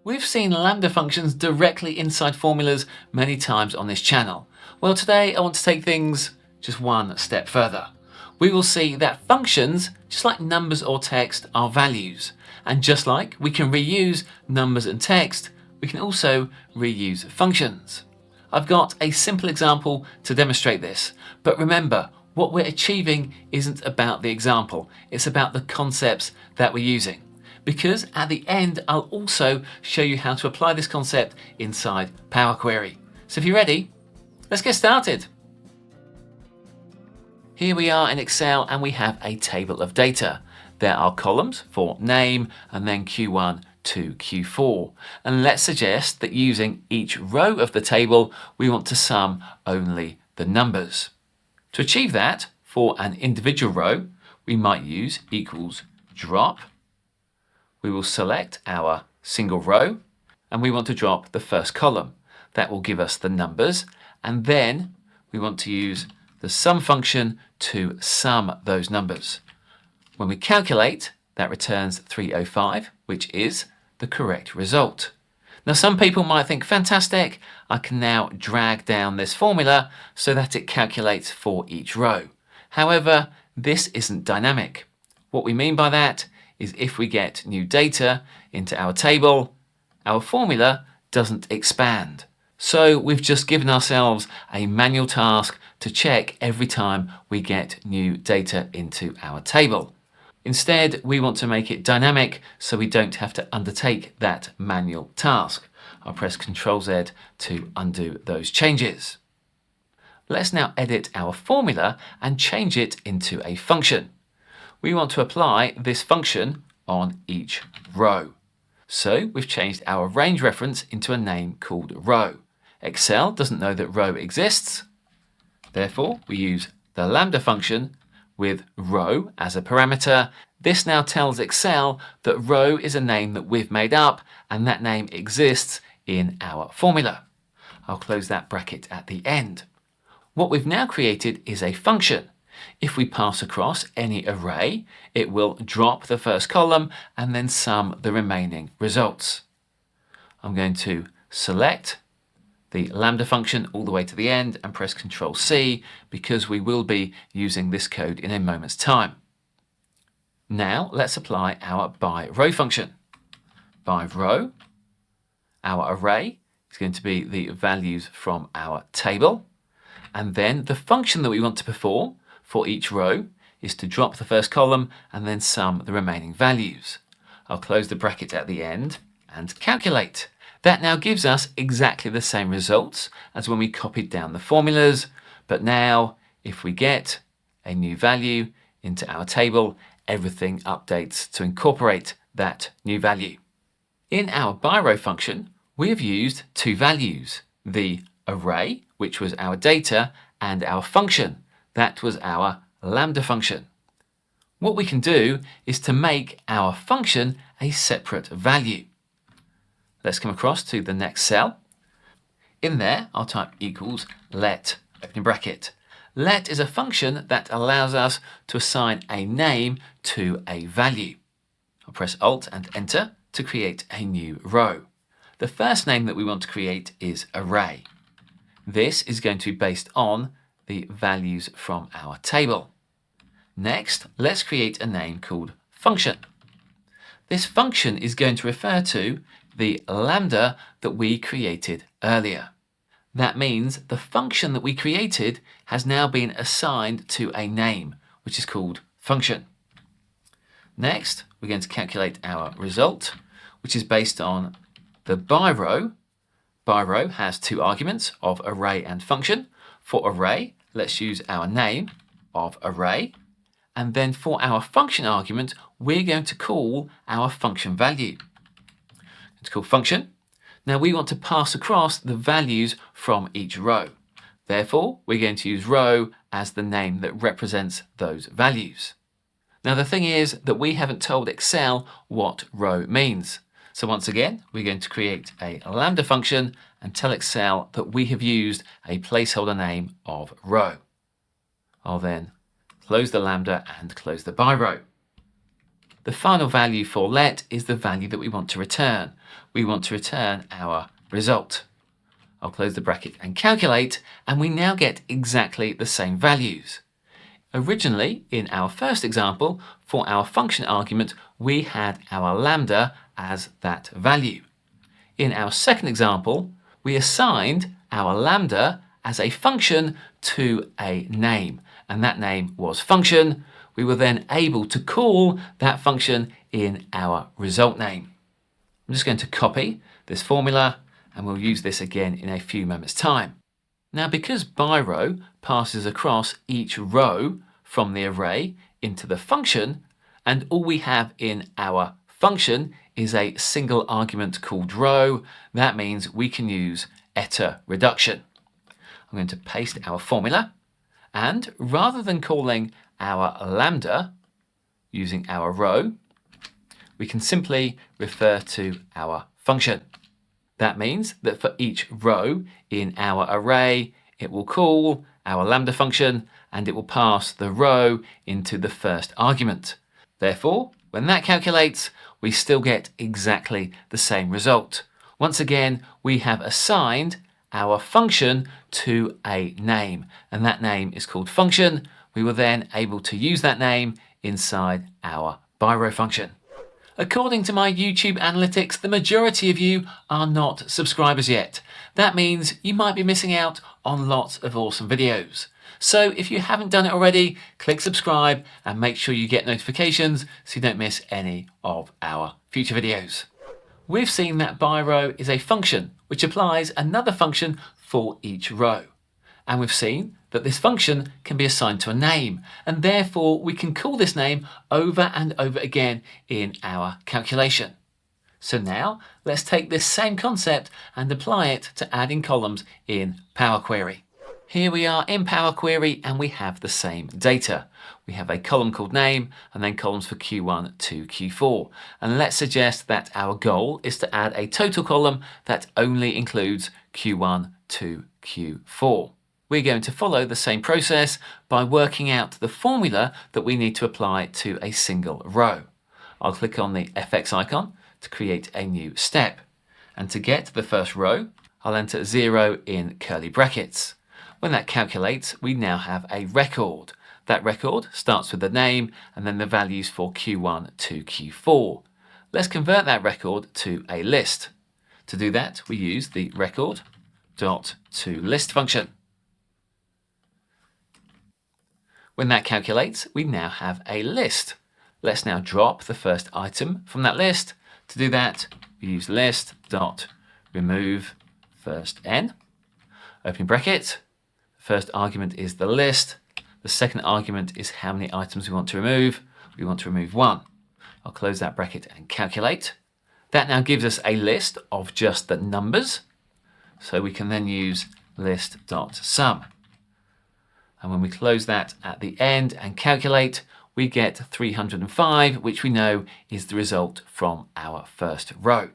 We've seen lambda functions directly inside formulas many times on this channel. Well, today I want to take things just one step further. We will see that functions, just like numbers or text, are values. And just like we can reuse numbers and text, we can also reuse functions. I've got a simple example to demonstrate this, but remember, what we're achieving isn't about the example, it's about the concepts that we're using. Because at the end, I'll also show you how to apply this concept inside Power Query. So if you're ready, let's get started. Here we are in Excel and we have a table of data. There are columns for name and then Q1 to Q4. And let's suggest that using each row of the table, we want to sum only the numbers. To achieve that, for an individual row, we might use equals drop. We will select our single row and we want to drop the first column. That will give us the numbers, and then we want to use the sum function to sum those numbers. When we calculate, that returns 305, which is the correct result. Now some people might think, fantastic, I can now drag down this formula so that it calculates for each row. However, this isn't dynamic. What we mean by that is if we get new data into our table, our formula doesn't expand. So we've just given ourselves a manual task to check every time we get new data into our table. Instead, we want to make it dynamic so we don't have to undertake that manual task. I'll press Ctrl Z to undo those changes. Let's now edit our formula and change it into a function. We want to apply this function on each row. So we've changed our range reference into a name called row. Excel doesn't know that row exists. Therefore, we use the lambda function with row as a parameter. This now tells Excel that row is a name that we've made up and that name exists in our formula. I'll close that bracket at the end. What we've now created is a function. If we pass across any array, it will drop the first column and then sum the remaining results. I'm going to select the lambda function all the way to the end and press Ctrl C because we will be using this code in a moment's time. Now let's apply our by row function. By row, our array is going to be the values from our table, and then the function that we want to perform for each row is to drop the first column and then sum the remaining values. I'll close the bracket at the end and calculate. That now gives us exactly the same results as when we copied down the formulas, but now if we get a new value into our table, everything updates to incorporate that new value. In our by row function, we have used two values, the array, which was our data, and our function. That was our lambda function. What we can do is to make our function a separate value. Let's come across to the next cell. In there, I'll type equals let, opening bracket. Let is a function that allows us to assign a name to a value. I'll press Alt and Enter to create a new row. The first name that we want to create is array. This is going to be based on the values from our table. Next, let's create a name called function. This function is going to refer to the lambda that we created earlier. That means the function that we created has now been assigned to a name, which is called function. Next, we're going to calculate our result, which is based on the by row. By row has two arguments of array and function. For array, let's use our name of array. And then for our function argument, we're going to call our function value. It's called function. Now we want to pass across the values from each row. Therefore, we're going to use row as the name that represents those values. Now the thing is that we haven't told Excel what row means. So once again, we're going to create a lambda function and tell Excel that we have used a placeholder name of row. I'll then close the lambda and close the by row. The final value for let is the value that we want to return. We want to return our result. I'll close the bracket and calculate, and we now get exactly the same values. Originally, in our first example, for our function argument, we had our lambda as that value. In our second example, we assigned our lambda as a function to a name, and that name was function. We were then able to call that function in our result name. I'm just going to copy this formula, and we'll use this again in a few moments' time. Now, because by row passes across each row from the array into the function, and all we have in our function is a single argument called row, that means we can use eta reduction. I'm going to paste our formula, and rather than calling our lambda using our row, we can simply refer to our function. That means that for each row in our array, it will call our lambda function and it will pass the row into the first argument. Therefore, when that calculates, we still get exactly the same result. Once again, we have assigned our function to a name, and that name is called function. We were then able to use that name inside our by row function. According to my YouTube analytics, the majority of you are not subscribers yet. That means you might be missing out on lots of awesome videos. So if you haven't done it already, click subscribe and make sure you get notifications so you don't miss any of our future videos. We've seen that by row is a function which applies another function for each row. And we've seen that this function can be assigned to a name, and therefore we can call this name over and over again in our calculation. So now let's take this same concept and apply it to adding columns in Power Query. Here we are in Power Query and we have the same data. We have a column called name and then columns for Q1 to Q4. And let's suggest that our goal is to add a total column that only includes Q1 to Q4. We're going to follow the same process by working out the formula that we need to apply to a single row. I'll click on the FX icon to create a new step. And to get to the first row, I'll enter 0 in curly brackets. When that calculates, we now have a record. That record starts with the name and then the values for Q1 to Q4. Let's convert that record to a list. To do that, we use the record.toList function. When that calculates, we now have a list. Let's now drop the first item from that list. To do that, we use list.remove first n. Opening bracket. The first argument is the list. The second argument is how many items we want to remove. We want to remove 1. I'll close that bracket and calculate. That now gives us a list of just the numbers. So we can then use list.sum. And when we close that at the end and calculate, we get 305, which we know is the result from our first row.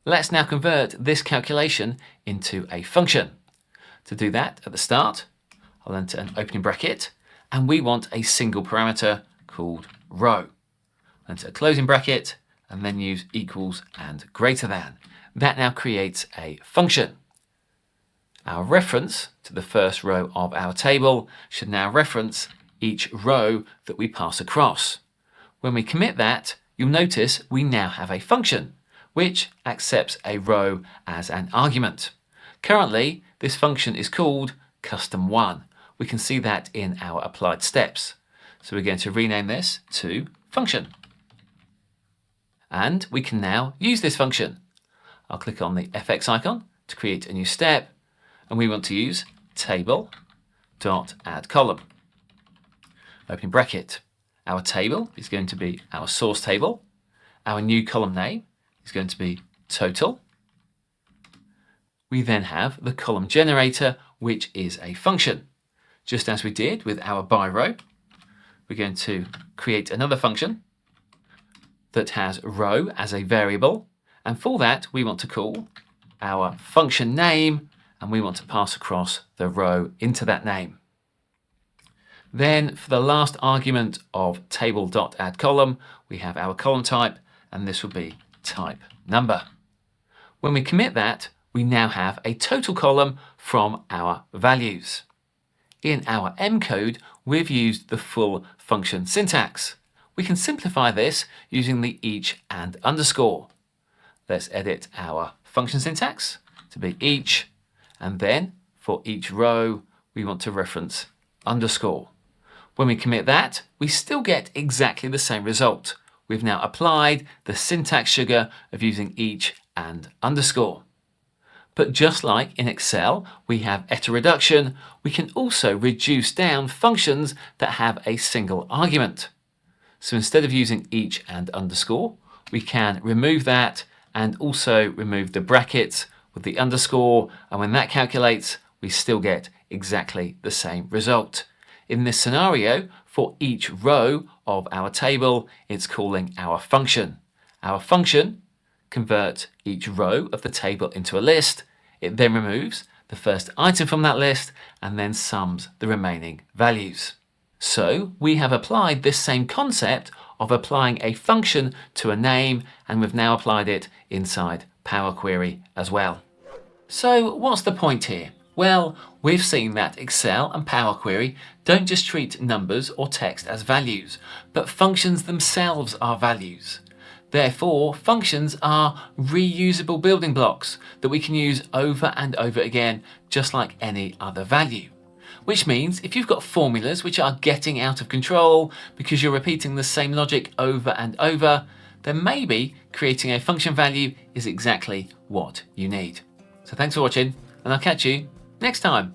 Let's now convert this calculation into a function. To do that, at the start, I'll enter an opening bracket, and we want a single parameter called row. Enter a closing bracket, and then use equals and greater than. That now creates a function. Our reference to the first row of our table should now reference each row that we pass across. When we commit that, you'll notice we now have a function which accepts a row as an argument. Currently, this function is called custom1. We can see that in our applied steps. So we're going to rename this to function. And we can now use this function. I'll click on the FX icon to create a new step, and we want to use table.addColumn. Opening bracket. Our table is going to be our source table. Our new column name is going to be total. We then have the column generator, which is a function. Just as we did with our by row, we're going to create another function that has row as a variable. And for that, we want to call our function name, and we want to pass across the row into that name. Then for the last argument of table.addColumn, we have our column type, and this will be type number. When we commit that, we now have a total column from our values. In our M code, we've used the full function syntax. We can simplify this using the each and underscore. Let's edit our function syntax to be each, and then for each row, we want to reference underscore. When we commit that, we still get exactly the same result. We've now applied the syntax sugar of using each and underscore. But just like in Excel, we have heteroreduction, we can also reduce down functions that have a single argument. So instead of using each and underscore, we can remove that and also remove the brackets with the underscore, and when that calculates, we still get exactly the same result. In this scenario, for each row of our table, it's calling our function. Our function converts each row of the table into a list. It then removes the first item from that list and then sums the remaining values. So we have applied this same concept of applying a function to a name, and we've now applied it inside Power Query as well. So what's the point here? Well, we've seen that Excel and Power Query don't just treat numbers or text as values, but functions themselves are values. Therefore, functions are reusable building blocks that we can use over and over again, just like any other value. Which means if you've got formulas which are getting out of control because you're repeating the same logic over and over, then maybe creating a function value is exactly what you need. So thanks for watching, and I'll catch you next time.